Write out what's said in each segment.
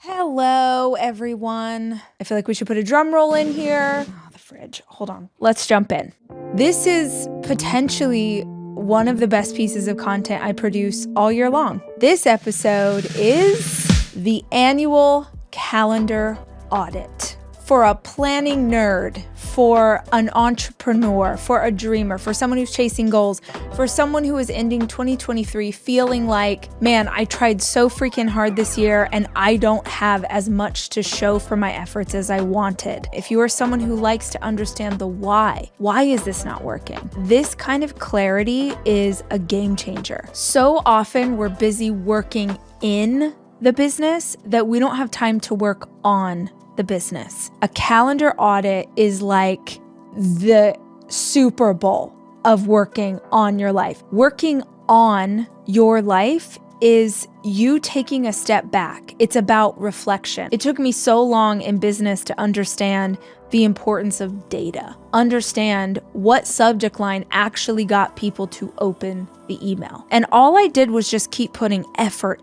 Hello, everyone. I feel like we should put a drum roll in here. Oh, the fridge. Hold on. Let's jump in. This is potentially one of the best pieces of content I produce all year long. This episode is the annual calendar audit. For a planning nerd, for an entrepreneur, for a dreamer, for someone who's chasing goals, for someone who is ending 2023 feeling like, man, I tried so freaking hard this year and I don't have as much to show for my efforts as I wanted. If you are someone who likes to understand the why is this not working? This kind of clarity is a game changer. So often we're busy working in the business that we don't have time to work on the business. A calendar audit is like the Super Bowl of working on your life. Working on your life is you taking a step back. It's about reflection. It took me so long in business to understand the importance of data, understand what subject line actually got people to open the email. And all I did was just keep putting effort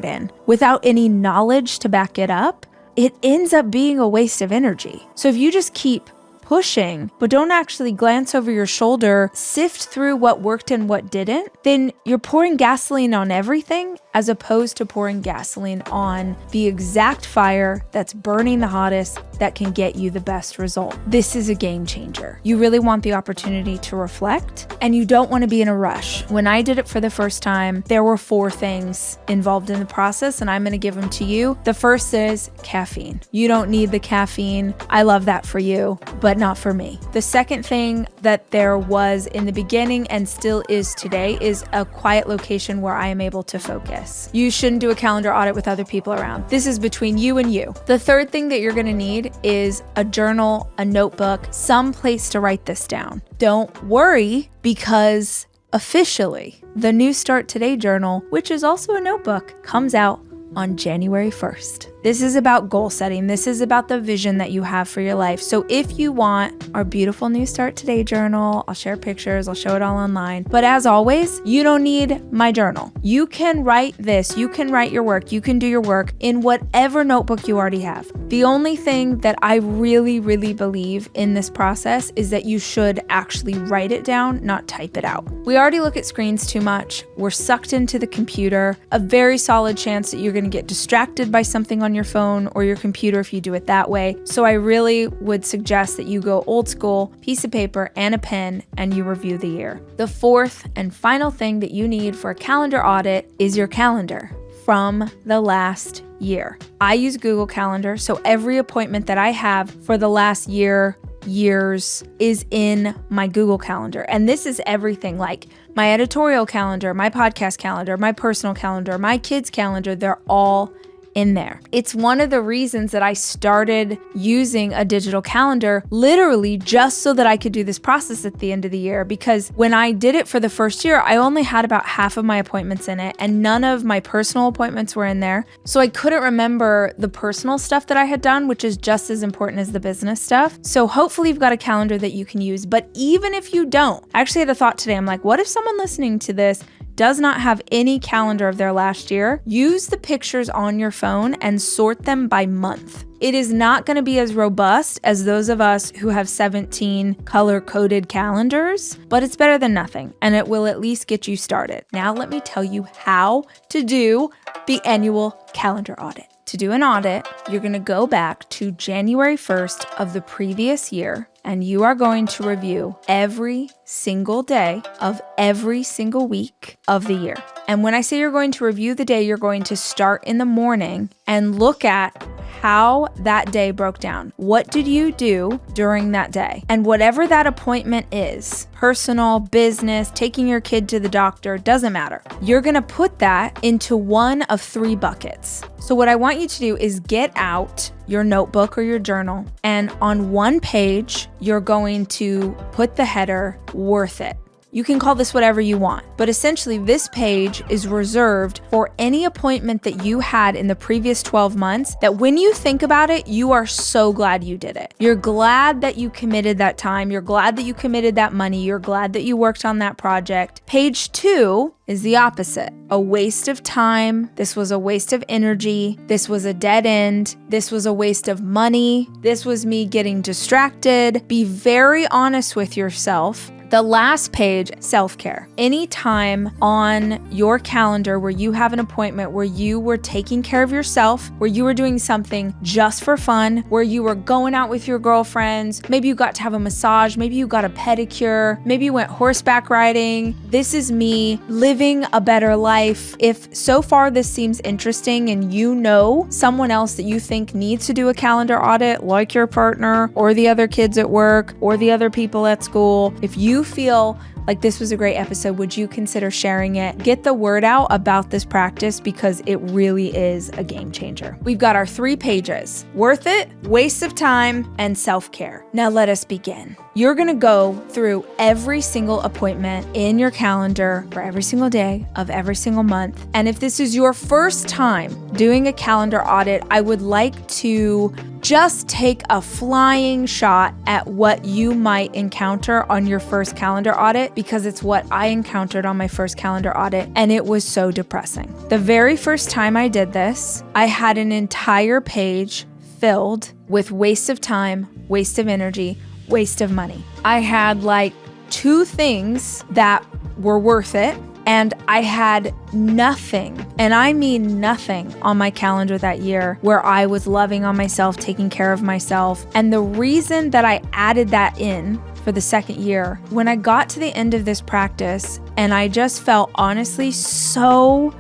in without any knowledge to back it up. It ends up being a waste of energy. So if you just keep pushing, but don't actually glance over your shoulder, sift through what worked and what didn't, then you're pouring gasoline on everything as opposed to pouring gasoline on the exact fire that's burning the hottest that can get you the best result. This is a game changer. You really want the opportunity to reflect and you don't want to be in a rush. When I did it for the first time, there were 4 things involved in the process and I'm going to give them to you. The first is caffeine. You don't need the caffeine. I love that for you, but not for me. The second thing that there was in the beginning and still is today is a quiet location where I am able to focus. You shouldn't do a calendar audit with other people around. This is between you and you. The third thing that you're going to need is a journal, a notebook, some place to write this down. Don't worry, because officially the New Start Today journal, which is also a notebook, comes out on January 1st. This is about goal setting. This is about the vision that you have for your life. So if you want our beautiful New Start Today journal, I'll share pictures, I'll show it all online. But as always, you don't need my journal. You can write this, you can write your work, you can do your work in whatever notebook you already have. The only thing that I really believe in this process is that you should actually write it down, not type it out. We already look at screens too much. We're sucked into the computer. A very solid chance that you're going to get distracted by something on your phone or your computer if you do it that way. So I really would suggest that you go old school, piece of paper and a pen, and you review the year. The fourth and final thing that you need for a calendar audit is your calendar from the last year. I use Google Calendar, so every appointment that I have for the last years is in my Google Calendar. And this is everything like my editorial calendar, my podcast calendar, my personal calendar, my kids' calendar. They're all in there. It's one of the reasons that I started using a digital calendar literally just so that I could do this process at the end of the year, because when I did it for the first year, I only had about half of my appointments in it and none of my personal appointments were in there. So I couldn't remember the personal stuff that I had done, which is just as important as the business stuff. So hopefully you've got a calendar that you can use. But even if you don't, I actually had a thought today. I'm like, what if someone listening to this does not have any calendar of their last year? Use the pictures on your phone and sort them by month. It is not going to be as robust as those of us who have 17 color-coded calendars, but it's better than nothing, and it will at least get you started. Now let me tell you how to do the annual calendar audit. To do an audit, you're going to go back to January 1st of the previous year, and you are going to review every single day of every single week of the year. And when I say you're going to review the day, you're going to start in the morning and look at how that day broke down. What did you do during that day? And whatever that appointment is, personal, business, taking your kid to the doctor, doesn't matter. You're going to put that into one of 3 buckets. So what I want you to do is get out your notebook or your journal, and on one page, you're going to put the header, worth it. You can call this whatever you want, but essentially this page is reserved for any appointment that you had in the previous 12 months that when you think about it, you are so glad you did it. You're glad that you committed that time. You're glad that you committed that money. You're glad that you worked on that project. Page 2 is the opposite. A waste of time. This was a waste of energy. This was a dead end. This was a waste of money. This was me getting distracted. Be very honest with yourself. The last page, self-care. Any time on your calendar where you have an appointment where you were taking care of yourself, where you were doing something just for fun, where you were going out with your girlfriends, maybe you got to have a massage, maybe you got a pedicure, maybe you went horseback riding. This is me living a better life. If so far this seems interesting and you know someone else that you think needs to do a calendar audit, like your partner or the other kids at work or the other people at school, if you feel like this was a great episode, would you consider sharing it? Get the word out about this practice because it really is a game changer. We've got our 3 pages: worth it, waste of time, and self-care. Now let us begin. You're gonna go through every single appointment in your calendar for every single day of every single month. And if this is your first time doing a calendar audit, I would like to just take a flying shot at what you might encounter on your first calendar audit, because it's what I encountered on my first calendar audit, and it was so depressing. The very first time I did this, I had an entire page filled with waste of time, waste of energy, waste of money. I had like 2 things that were worth it, and I had nothing, and I mean nothing, on my calendar that year where I was loving on myself, taking care of myself. And the reason that I added that in for the second year, when I got to the end of this practice, and I just felt honestly so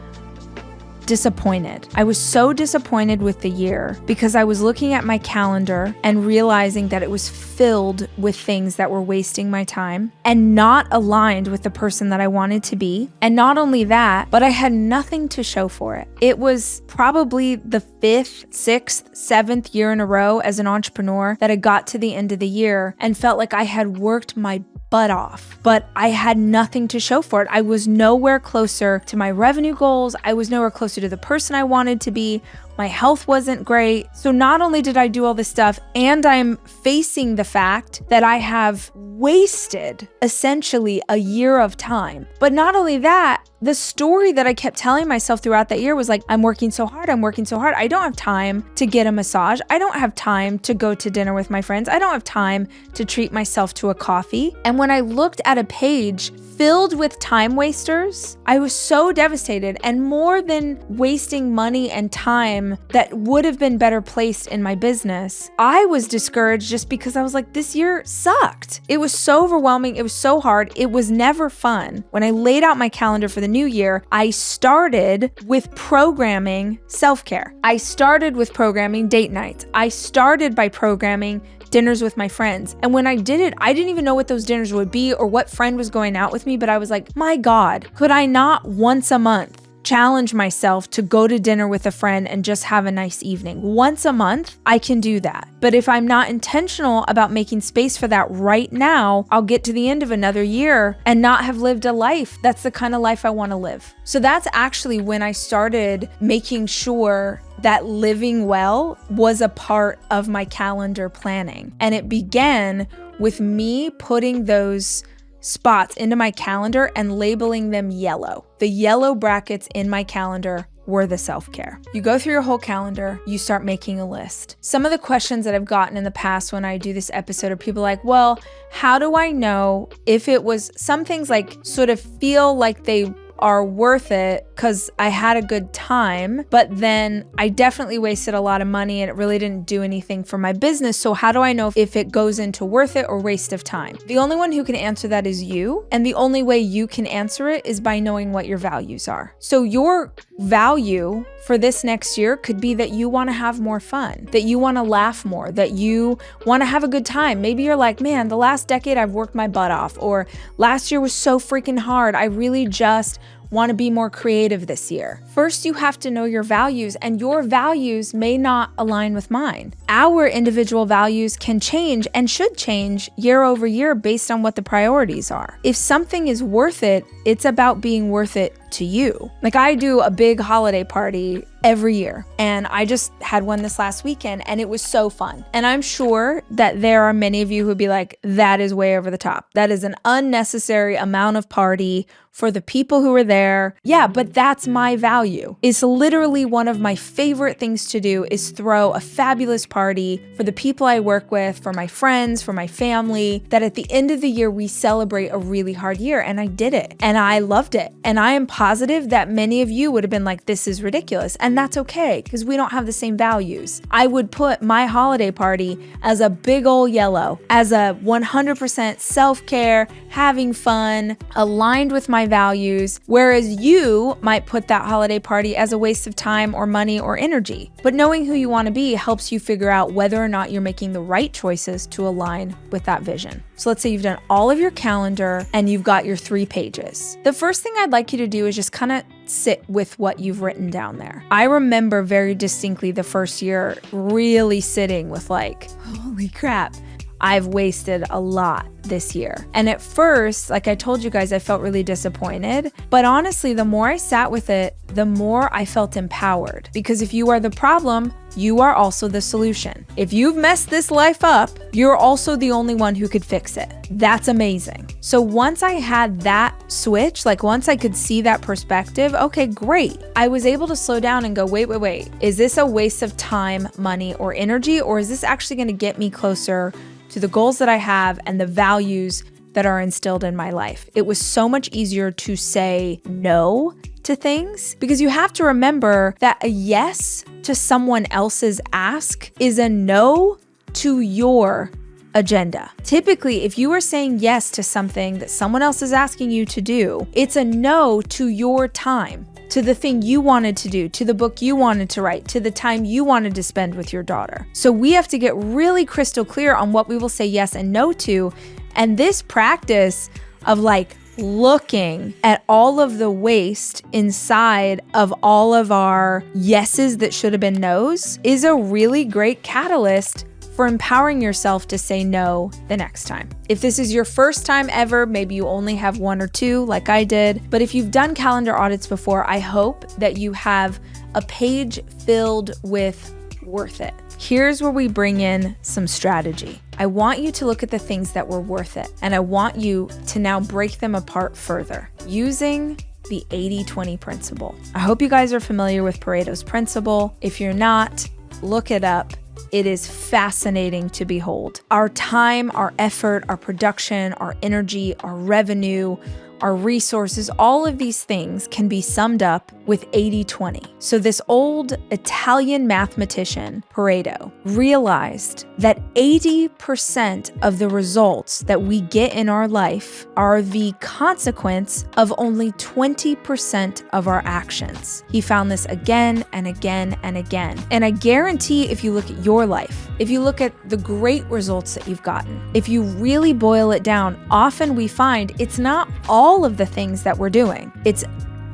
disappointed. I was so disappointed with the year because I was looking at my calendar and realizing that it was filled with things that were wasting my time and not aligned with the person that I wanted to be. And not only that, but I had nothing to show for it. It was probably the 5th, 6th, 7th year in a row as an entrepreneur that I got to the end of the year and felt like I had worked my butt off, but I had nothing to show for it. I was nowhere closer to my revenue goals. I was nowhere closer to the person I wanted to be. My health wasn't great. So not only did I do all this stuff, and I'm facing the fact that I have wasted essentially a year of time. But not only that, the story that I kept telling myself throughout that year was like, I'm working so hard. I don't have time to get a massage. I don't have time to go to dinner with my friends. I don't have time to treat myself to a coffee. And when I looked at a page filled with time wasters, I was so devastated. And more than wasting money and time that would have been better placed in my business, I was discouraged just because I was like, this year sucked. It was so overwhelming. It was so hard. It was never fun. When I laid out my calendar for the new year, I started with programming self-care. I started with programming date nights. I started by programming dinners with my friends. And when I did it, I didn't even know what those dinners would be or what friend was going out with me, but I was like, my God, could I not once a month challenge myself to go to dinner with a friend and just have a nice evening? Once a month, I can do that. But if I'm not intentional about making space for that right now, I'll get to the end of another year and not have lived a life. That's the kind of life I want to live. So that's actually when I started making sure that living well was a part of my calendar planning. And it began with me putting those spots into my calendar and labeling them yellow. The yellow brackets in my calendar were the self-care. You go through your whole calendar, you start making a list. Some of the questions that I've gotten in the past when I do this episode are people like, well, how do I know if it was, some things like sort of feel like they are worth it because I had a good time, but then I definitely wasted a lot of money and it really didn't do anything for my business. So how do I know if it goes into worth it or waste of time? The only one who can answer that is you. And the only way you can answer it is by knowing what your values are. So your value for this next year could be that you want to have more fun, that you want to laugh more, that you want to have a good time. Maybe you're like, man, the last decade I've worked my butt off, or last year was so freaking hard. I really just want to be more creative this year. First, you have to know your values, and your values may not align with mine. Our individual values can change and should change year over year based on what the priorities are. If something is worth it, it's about being worth it to you. Like, I do a big holiday party every year, and I just had one this last weekend, and it was so fun. And I'm sure that there are many of you who would be like, that is way over the top. That is an unnecessary amount of party for the people who are there. Yeah, but that's my value. It's literally one of my favorite things to do, is throw a fabulous party for the people I work with, for my friends, for my family, that at the end of the year, we celebrate a really hard year. And I did it, and I loved it. And I am positive that many of you would have been like, this is ridiculous. And that's okay, because we don't have the same values. I would put my holiday party as a big old yellow, as a 100% self-care, having fun, aligned with my values, whereas you might put that holiday party as a waste of time or money or energy. But knowing who you want to be helps you figure out whether or not you're making the right choices to align with that vision. So let's say you've done all of your calendar and you've got your 3 pages. The first thing I'd like you to do is just kind of sit with what you've written down there. I remember very distinctly the first year really sitting with like, holy crap, I've wasted a lot this year. And at first, like I told you guys, I felt really disappointed. But honestly, the more I sat with it, the more I felt empowered. Because if you are the problem, you are also the solution. If you've messed this life up, you're also the only one who could fix it. That's amazing. So once I had that switch, like once I could see that perspective, okay, great. I was able to slow down and go, wait. Is this a waste of time, money, or energy? Or is this actually going to get me closer to the goals that I have and the values that are instilled in my life? It was so much easier to say no to things, because you have to remember that a yes to someone else's ask is a no to your agenda. Typically, if you are saying yes to something that someone else is asking you to do, it's a no to your time, to the thing you wanted to do, to the book you wanted to write, to the time you wanted to spend with your daughter. So we have to get really crystal clear on what we will say yes and no to. And this practice of like looking at all of the waste inside of all of our yeses that should have been nos is a really great catalyst for empowering yourself to say no the next time. If this is your first time ever, maybe you only have 1 or 2 like I did, but if you've done calendar audits before, I hope that you have a page filled with worth it. Here's where we bring in some strategy. I want you to look at the things that were worth it, and I want you to now break them apart further using the 80-20 principle. I hope you guys are familiar with Pareto's principle. If you're not, look it up. It is fascinating to behold. Our time, our effort, our production, our energy, our revenue, our resources, all of these things can be summed up with 80-20. So this old Italian mathematician, Pareto, realized that 80% of the results that we get in our life are the consequence of only 20% of our actions. He found this again and again and again. And I guarantee if you look at your life, if you look at the great results that you've gotten, if you really boil it down, often we find it's not all of the things that we're doing. It's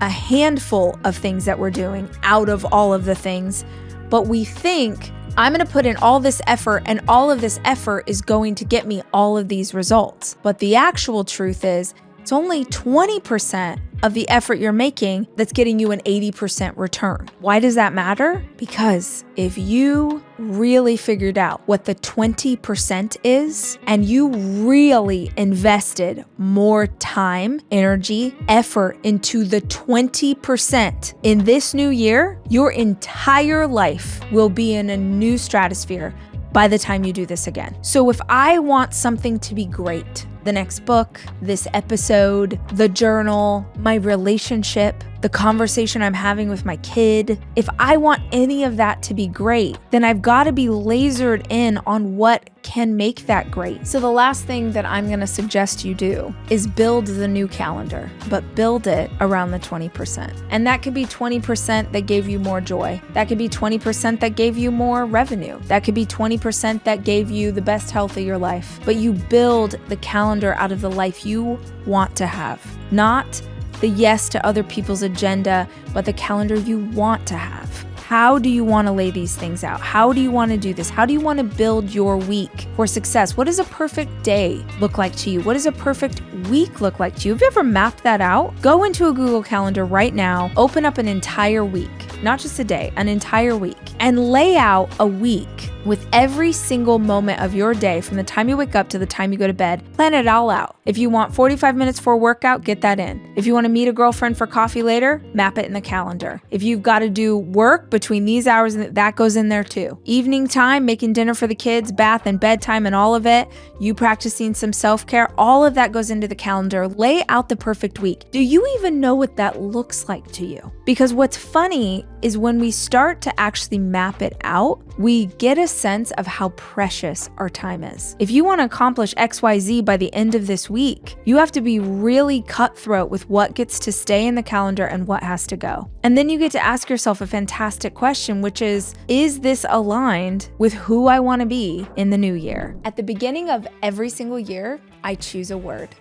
a handful of things that we're doing out of all of the things, but we think, I'm going to put in all this effort and all of this effort is going to get me all of these results. But the actual truth is, it's only 20% of the effort you're making that's getting you an 80% return. Why does that matter? Because if you really figured out what the 20% is, and you really invested more time, energy, effort into the 20% in this new year, your entire life will be in a new stratosphere by the time you do this again. So if I want something to be great, the next book, this episode, the journal, my relationship, the conversation I'm having with my kid, if I want any of that to be great, then I've got to be lasered in on what can make that great. So the last thing that I'm going to suggest you do is build the new calendar, but build it around the 20%. And that could be 20% that gave you more joy. That could be 20% that gave you more revenue. That could be 20% that gave you the best health of your life. But you build the calendar out of the life you want to have, not the yes to other people's agenda, but the calendar you want to have. How do you want to lay these things out? How do you want to do this? How do you want to build your week for success? What does a perfect day look like to you? What does a perfect week look like to you? Have you ever mapped that out? Go into a Google Calendar right now, open up an entire week, not just a day, an entire week, and lay out a week with every single moment of your day from the time you wake up to the time you go to bed. Plan it all out. If you want 45 minutes for a workout, get that in. If you want to meet a girlfriend for coffee later, map it in the calendar. If you've got to do work between these hours, that goes in there too. Evening time, making dinner for the kids, bath and bedtime and all of it, you practicing some self-care, all of that goes into the calendar. Lay out the perfect week. Do you even know what that looks like to you? Because what's funny is when we start to actually map it out, we get a sense of how precious our time is. If you want to accomplish XYZ by the end of this week, you have to be really cutthroat with what gets to stay in the calendar and what has to go. And then you get to ask yourself a fantastic question, which is this aligned with who I want to be in the new year? At the beginning of every single year, I choose a word.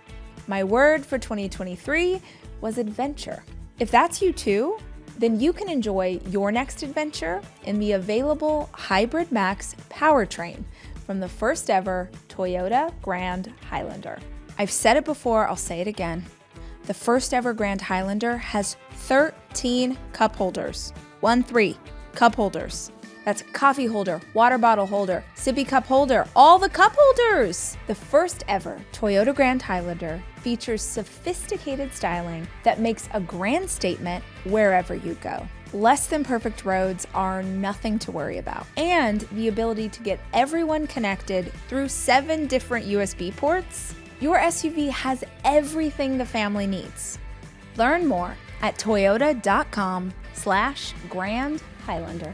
My word for 2023 was adventure. If that's you too, then you can enjoy your next adventure in the available Hybrid Max powertrain from the first ever Toyota Grand Highlander. I've said it before, I'll say it again. The first ever Grand Highlander has 13 cup holders. 13 cup holders. That's coffee holder, water bottle holder, sippy cup holder, all the cup holders. The first ever Toyota Grand Highlander features sophisticated styling that makes a grand statement wherever you go. Less than perfect roads are nothing to worry about. And the ability to get everyone connected through 7 different USB ports. Your SUV has everything the family needs. Learn more at toyota.com/Grand Highlander.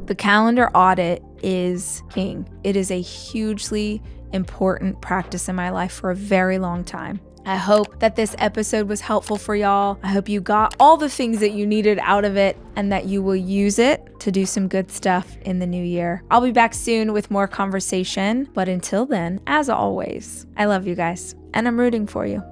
The calendar audit is king. It is a hugely important practice in my life for a very long time. I hope that this episode was helpful for y'all. I hope you got all the things that you needed out of it and that you will use it to do some good stuff in the new year. I'll be back soon with more conversation, but until then, as always, I love you guys and I'm rooting for you.